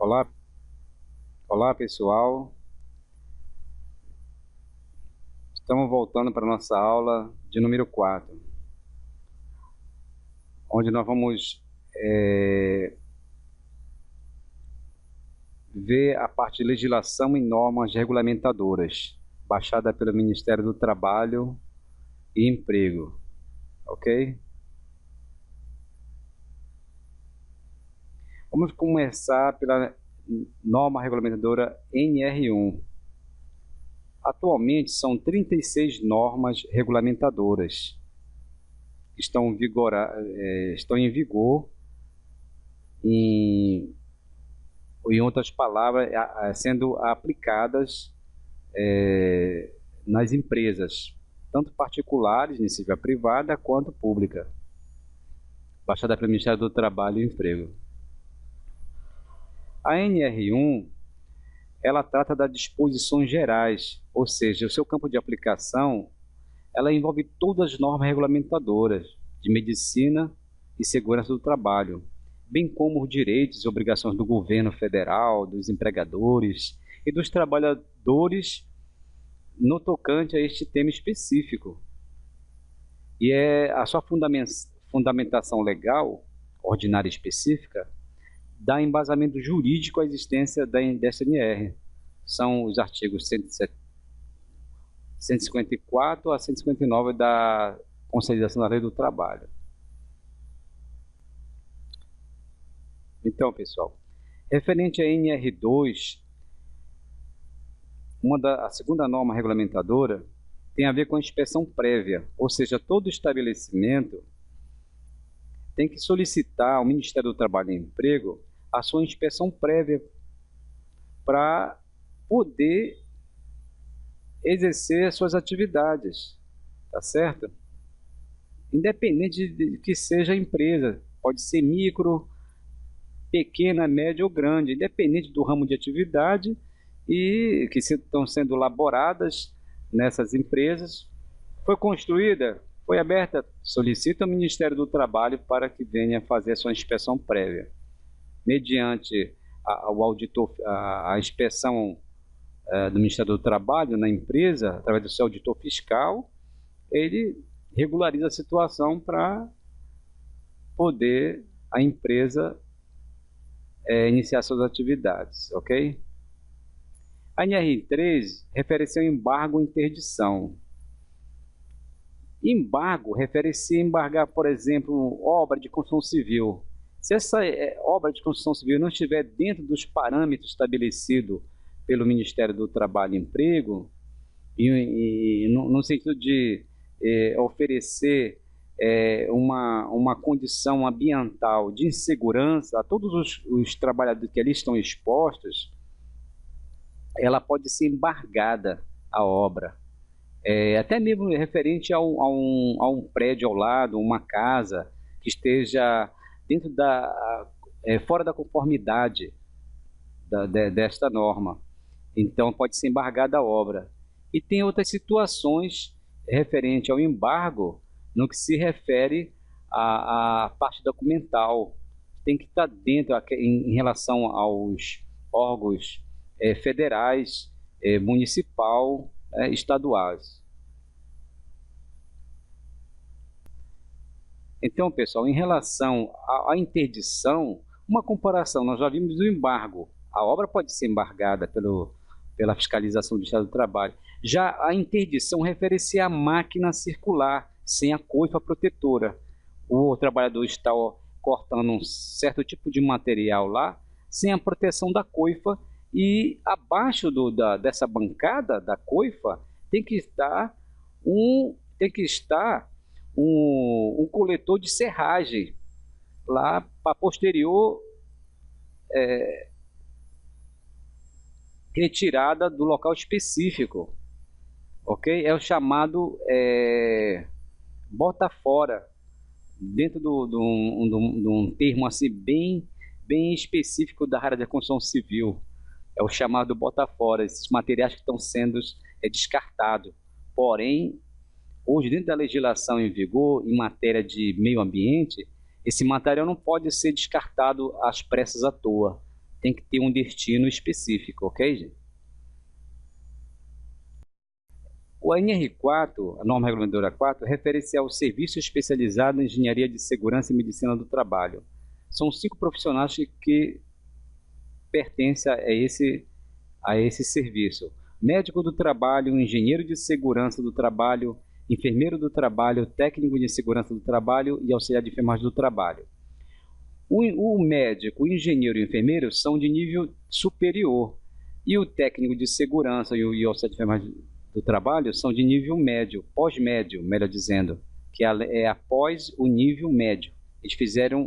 Olá, olá pessoal, estamos voltando para a nossa aula de número 4, onde nós vamos ver a parte de legislação e normas regulamentadoras, baixada pelo Ministério do Trabalho e Emprego, ok? Vamos começar pela norma regulamentadora NR1. Atualmente são 36 normas regulamentadoras que estão em vigor, em outras palavras, sendo aplicadas nas empresas, tanto particulares, iniciativa privada, quanto pública, baixada pelo Ministério do Trabalho e Emprego. A NR1, ela trata das disposições gerais, ou seja, o seu campo de aplicação, ela envolve todas as normas regulamentadoras de medicina e segurança do trabalho, bem como os direitos e obrigações do governo federal, dos empregadores e dos trabalhadores no tocante a este tema específico. E a sua fundamentação legal, ordinária específica, dá embasamento jurídico à existência dessa NR. São os artigos 154 a 159 da Consolidação da Lei do Trabalho. Então, pessoal, referente à NR2, a segunda norma regulamentadora tem a ver com a inspeção prévia, ou seja, todo estabelecimento tem que solicitar ao Ministério do Trabalho e Emprego a sua inspeção prévia para poder exercer as suas atividades, tá certo? Independente de que seja a empresa, pode ser micro, pequena, média ou grande, independente do ramo de atividade e que estão sendo elaboradas nessas empresas, foi construída, foi aberta, solicita ao Ministério do Trabalho para que venha fazer a sua inspeção prévia. Mediante a inspeção do Ministério do Trabalho na empresa, através do seu auditor fiscal, ele regulariza a situação para poder a empresa iniciar suas atividades, ok? A NR3 refere-se ao embargo ou interdição. Embargo refere-se a embargar, por exemplo, obra de construção civil. Se essa obra de construção civil não estiver dentro dos parâmetros estabelecidos pelo Ministério do Trabalho e Emprego, no sentido de oferecer uma condição ambiental de insegurança a todos os trabalhadores que ali estão expostos, ela pode ser embargada a obra. Até mesmo referente a um prédio ao lado, uma casa que esteja dentro fora da conformidade desta norma. Então, pode ser embargada a obra. E tem outras situações referente ao embargo no que se refere à parte documental. Tem que estar dentro em relação aos órgãos federais, municipal, estaduais. Então, pessoal, em relação à interdição, uma comparação, nós já vimos o embargo. A obra pode ser embargada pela fiscalização do Estado do Trabalho. Já a interdição refere-se à máquina circular, sem a coifa protetora. O trabalhador está cortando um certo tipo de material lá, sem a proteção da coifa, e abaixo dessa bancada da coifa tem que estar um coletor de serragem lá para posterior retirada do local específico, ok? É o chamado bota fora, dentro de um termo assim bem específico da área da construção civil. É o chamado bota fora, esses materiais que estão sendo descartados. Porém, hoje, dentro da legislação em vigor, em matéria de meio ambiente, esse material não pode ser descartado às pressas à toa. tem que ter um destino específico, ok, gente? O ANR4, a norma regulamentadora 4, refere-se ao Serviço Especializado em Engenharia de Segurança e Medicina do Trabalho. São 5 profissionais que pertencem a esse serviço: médico do trabalho, engenheiro de segurança do trabalho, enfermeiro do trabalho, técnico de segurança do trabalho e auxiliar de enfermagem do trabalho. O médico, o engenheiro e o enfermeiro são de nível superior, e o técnico de segurança e o auxiliar de enfermagem do trabalho são de nível médio, pós-médio, melhor dizendo, que é após o nível médio. Eles fizeram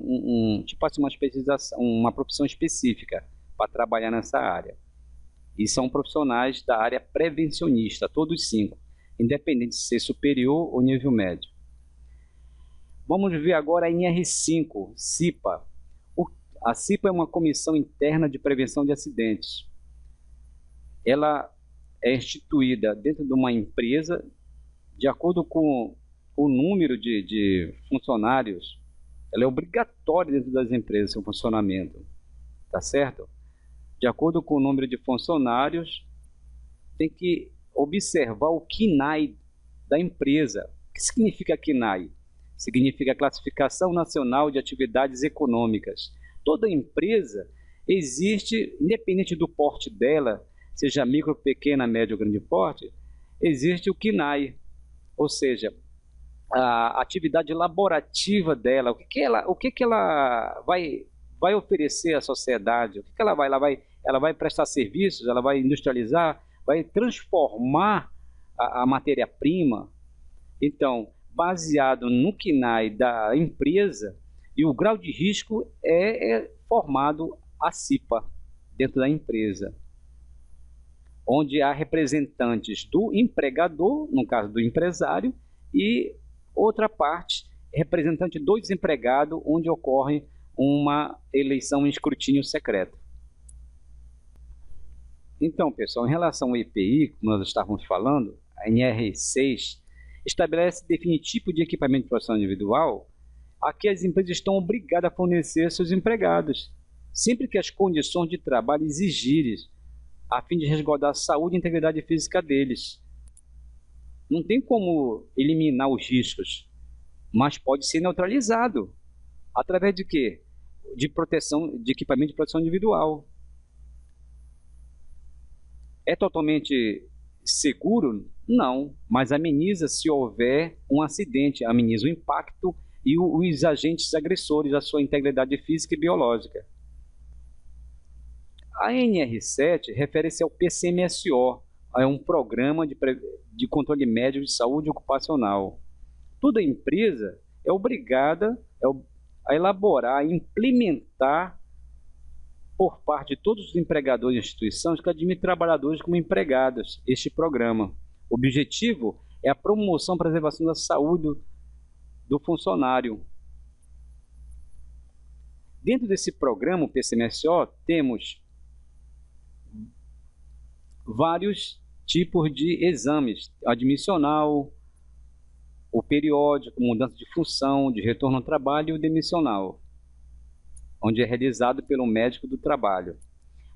tipo assim, uma especialização, uma profissão específica para trabalhar nessa área. E são profissionais da área prevencionista, todos 5, independente de ser superior ou nível médio. Vamos ver agora a NR5, CIPA. A CIPA é uma comissão interna de prevenção de acidentes. Ela é instituída dentro de uma empresa, de acordo com o número de funcionários. Ela é obrigatória dentro das empresas, seu funcionamento, tá certo? De acordo com o número de funcionários, tem que observar o KNAI da empresa. O que significa KNAI? Significa Classificação Nacional de Atividades Econômicas. Toda empresa existe, independente do porte dela, seja micro, pequena, médio ou grande porte, existe o KNAI, ou seja, a atividade laborativa dela, o que ela vai oferecer à sociedade, o que ela vai prestar serviços, ela vai industrializar, vai transformar a matéria-prima. Então, baseado no KNAI da empresa, e o grau de risco é formado a CIPA dentro da empresa, onde há representantes do empregador, no caso do empresário, e outra parte, representante do desempregado, onde ocorre uma eleição em escrutínio secreto. Então, pessoal, em relação ao EPI, como nós estávamos falando, a NR6 estabelece definir tipo de equipamento de proteção individual a que as empresas estão obrigadas a fornecer a seus empregados, sempre que as condições de trabalho exigirem, a fim de resguardar a saúde e integridade física deles. Não tem como eliminar os riscos, mas pode ser neutralizado. Através de quê? De proteção, de equipamento de proteção individual. É totalmente seguro? Não, mas ameniza se houver um acidente, ameniza o impacto e os agentes agressores à sua integridade física e biológica. A NR7 refere-se ao PCMSO, é um programa de controle médio de saúde ocupacional. Toda empresa é obrigada a elaborar e implementar, por parte de todos os empregadores e instituições que admitem trabalhadores como empregados, este programa. O objetivo é a promoção e preservação da saúde do funcionário. Dentro desse programa, o PCMSO, temos vários tipos de exames: admissional, o periódico, mudança de função, de retorno ao trabalho, e o demissional, onde é realizado pelo médico do trabalho.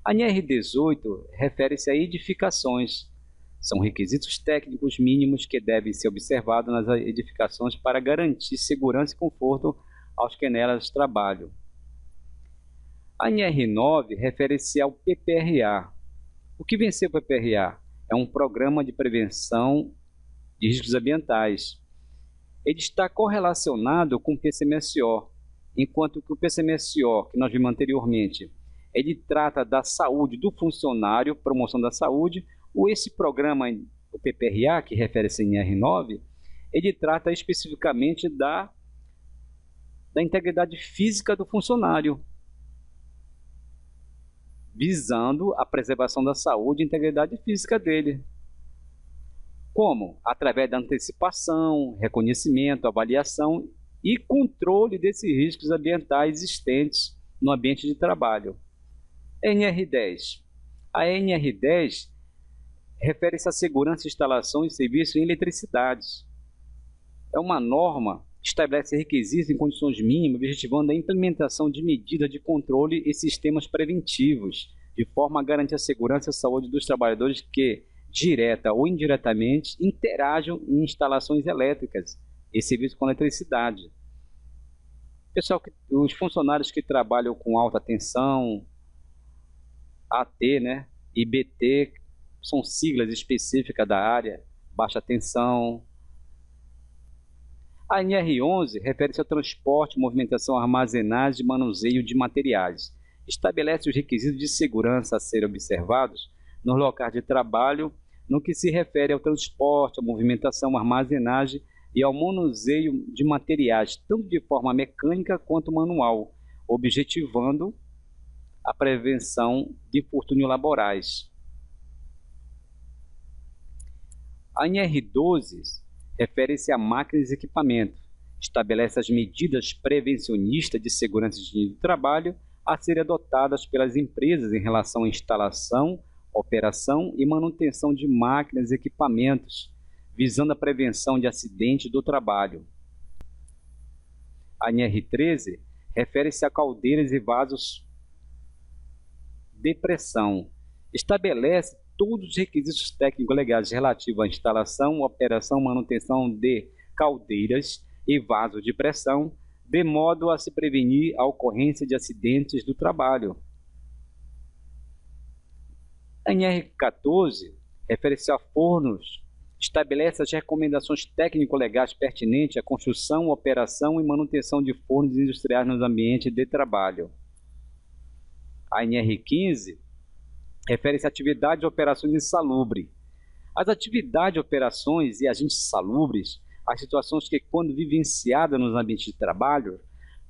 A NR18 refere-se a edificações. São requisitos técnicos mínimos que devem ser observados nas edificações para garantir segurança e conforto aos que nelas trabalham. A NR9 refere-se ao PPRA. O que vem a ser o PPRA? É um programa de prevenção de riscos ambientais. Ele está correlacionado com o PCMSO, enquanto que o PCMSO, que nós vimos anteriormente, ele trata da saúde do funcionário, promoção da saúde, ou esse programa, o PPRA, que refere-se em R9, ele trata especificamente da integridade física do funcionário, visando a preservação da saúde e integridade física dele. Como? Através da antecipação, reconhecimento, avaliação e controle desses riscos ambientais existentes no ambiente de trabalho. NR10. A NR10 refere-se à segurança, instalação e serviço em eletricidades. É uma norma estabelece requisitos em condições mínimas, objetivando a implementação de medidas de controle e sistemas preventivos, de forma a garantir a segurança e a saúde dos trabalhadores que, direta ou indiretamente, interajam em instalações elétricas e serviços com eletricidade. Pessoal, os funcionários que trabalham com alta tensão, AT, né, e BT, são siglas específicas da área, baixa tensão. A NR11 refere-se ao transporte, movimentação, armazenagem e manuseio de materiais. Estabelece os requisitos de segurança a serem observados nos locais de trabalho, no que se refere ao transporte, à movimentação, armazenagem e ao manuseio de materiais, tanto de forma mecânica quanto manual, objetivando a prevenção de infortúnios laborais. A NR12 refere-se a máquinas e equipamentos, estabelece as medidas prevencionistas de segurança de trabalho a serem adotadas pelas empresas em relação à instalação, operação e manutenção de máquinas e equipamentos, visando a prevenção de acidentes do trabalho. A NR13 refere-se a caldeiras e vasos de pressão, estabelece todos os requisitos técnicos legais relativos à instalação, operação, manutenção de caldeiras e vasos de pressão, de modo a se prevenir a ocorrência de acidentes do trabalho. A NR14 refere-se a fornos, estabelece as recomendações técnico-legais pertinentes à construção, operação e manutenção de fornos industriais nos ambientes de trabalho. A NR15 refere-se a atividades e operações insalubres. As atividades, operações e agentes salubres, as situações que, quando vivenciadas nos ambientes de trabalho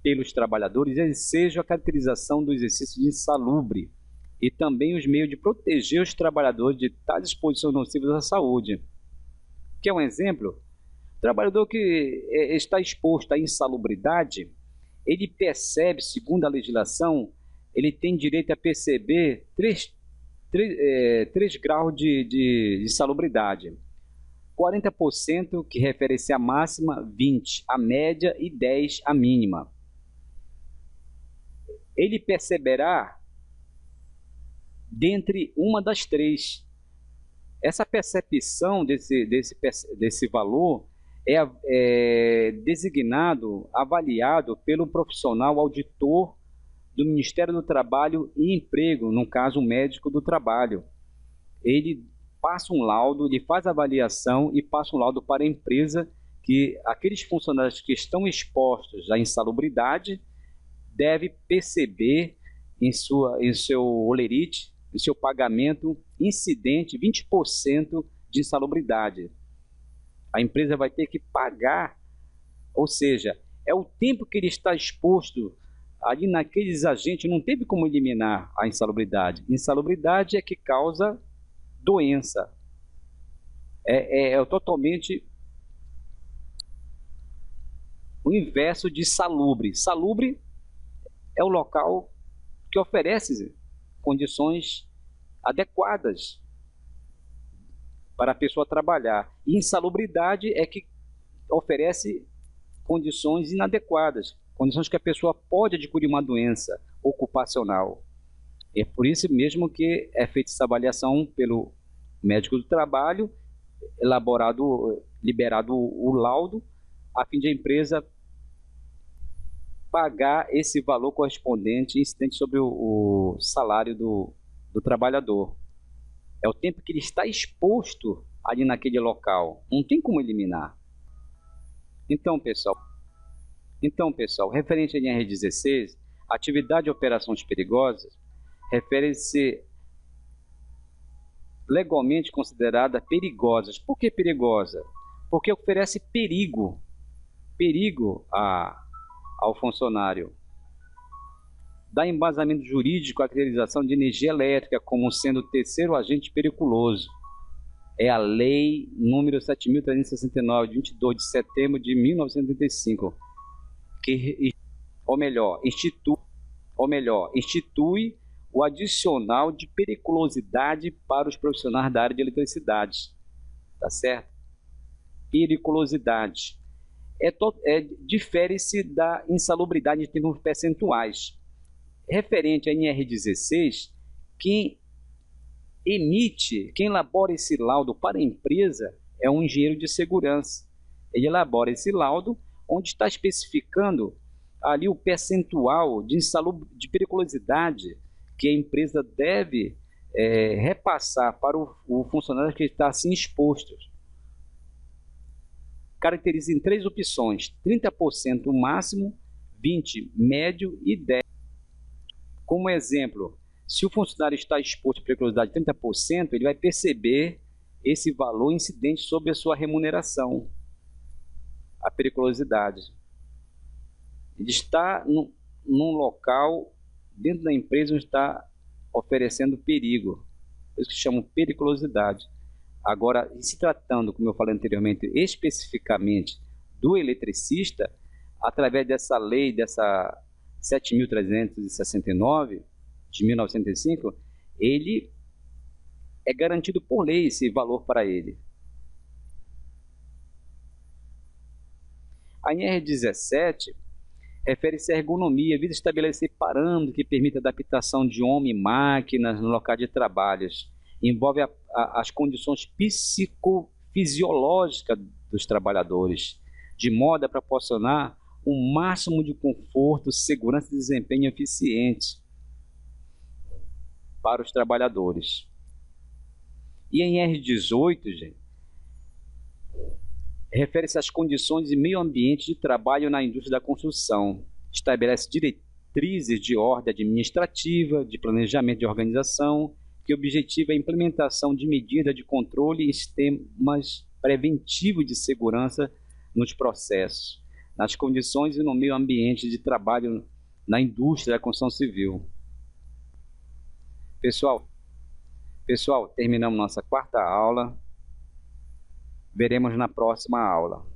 pelos trabalhadores, ensejam a caracterização do exercício de insalubre e também os meios de proteger os trabalhadores de tais exposições nocivas à saúde. Quer um exemplo? O trabalhador que está exposto à insalubridade, ele percebe, segundo a legislação, ele tem direito a perceber três graus de insalubridade. 40% que refere-se à máxima, 20% a média e 10% a mínima. Ele perceberá dentre uma das três. Essa percepção desse valor é designado, avaliado pelo profissional auditor do Ministério do Trabalho e Emprego, no caso, o médico do trabalho. Ele passa um laudo, ele faz a avaliação e passa um laudo para a empresa que aqueles funcionários que estão expostos à insalubridade devem perceber em seu holerite, em seu pagamento incidente, 20% de insalubridade. A empresa vai ter que pagar, ou seja, é o tempo que ele está exposto ali naqueles agentes, não teve como eliminar a insalubridade. Insalubridade é que causa doença. É totalmente o inverso de salubre. Salubre é o local que oferece condições adequadas para a pessoa trabalhar. E insalubridade é que oferece condições inadequadas, condições que a pessoa pode adquirir uma doença ocupacional. É por isso mesmo que é feita essa avaliação pelo médico do trabalho, liberado o laudo, a fim de a empresa pagar esse valor correspondente incidente sobre o salário do trabalhador. É o tempo que ele está exposto ali naquele local. Não tem como eliminar. Então, pessoal, referente à NR16, atividade e operações perigosas refere-se legalmente considerada perigosas. Por que perigosa? Porque oferece perigo ao funcionário. Dá embasamento jurídico à caracterização de energia elétrica como sendo o terceiro agente periculoso. É a Lei número 7.369, de 22 de setembro de 1985, institui o adicional de periculosidade para os profissionais da área de eletricidade. Tá certo? Periculosidade. difere-se da insalubridade em termos percentuais. Referente à NR16, quem elabora esse laudo para a empresa é um engenheiro de segurança. Ele elabora esse laudo onde está especificando ali o percentual de periculosidade que a empresa deve repassar para o funcionário que está assim exposto. Caracteriza em 3 opções: 30% máximo, 20% médio e 10%. Como exemplo, se o funcionário está exposto à periculosidade de 30%, ele vai perceber esse valor incidente sobre a sua remuneração, a periculosidade. Ele está num local dentro da empresa onde está oferecendo perigo, por isso que chamam periculosidade. Agora, se tratando, como eu falei anteriormente, especificamente do eletricista, através dessa lei, dessa 7.369, de 1905, ele é garantido por lei esse valor para ele. A NR17 refere-se à ergonomia, visa estabelecer parâmetros que permitam a adaptação de homem e máquinas no local de trabalhos. Envolve as condições psicofisiológicas dos trabalhadores, de modo a proporcionar o máximo de conforto, segurança e desempenho eficiente para os trabalhadores. E em R18, gente, refere-se às condições de meio ambiente de trabalho na indústria da construção. Estabelece diretrizes de ordem administrativa, de planejamento de organização, que objetiva a implementação de medidas de controle e sistemas preventivos de segurança nos processos, nas condições e no meio ambiente de trabalho na indústria da construção civil. Pessoal, terminamos nossa 4ª aula. Veremos na próxima aula.